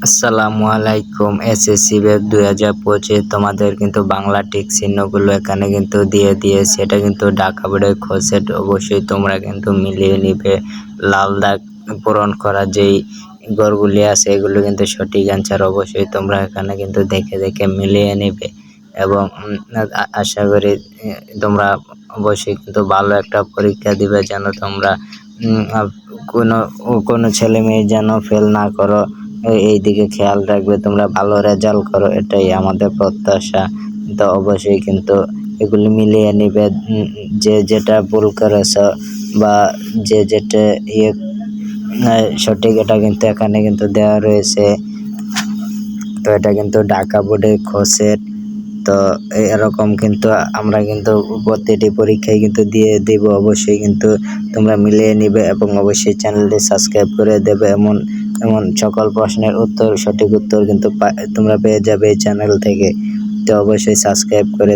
আসসালামু আলাইকুম। SSC batch 2025 তোমাদের কিন্তু বাংলা টিক চিহ্নগুলো এখানে কিন্তু দিয়ে দিয়েছে। এটা কিন্তু ঢাকা বোর্ডের খসেট, অবশ্যই তোমরা কিন্তু মিলিয়ে নিবে। লাল দাগ পূরণ করা যেই ঘরগুলি আছে এগুলো কিন্তু সঠিক অ্যান্সার, অবশ্যই তোমরা এখানে কিন্তু দেখে দেখে মিলিয়ে নিবে এবং আশা করি তোমরা অবশ্যই কিন্তু ভালো একটা পরীক্ষা দিবে, যেন তোমরা কোনো ছেলে মেয়ে যেন ফেল না করো। এই দিকে খেয়াল রাখবে, তোমরা ভালো রেজাল্ট করো, এটাই আমাদের প্রত্যাশা। তো অবশ্যই কিন্তু এগুলি মিলিয়ে নিবে, যে যেটা ভুল করেছ বা যে যেটা সঠিক, এটা কিন্তু এখানে কিন্তু দেওয়া রয়েছে। তো এটা কিন্তু ঢাকা বোর্ডের খসেট। তো এরকম কিন্তু আমরা কিন্তু প্রতিটি পরীক্ষায় কিন্তু দিয়ে দিব, অবশ্যই কিন্তু তোমরা মিলিয়ে নিবে এবং অবশ্যই চ্যানেলটি সাবস্ক্রাইব করে দেবে। এমন সকল প্রশ্নের উত্তর, সঠিক উত্তর কিন্তু তোমরা পেয়ে যাবে এই চ্যানেল থেকে। তো অবশ্যই সাবস্ক্রাইব করে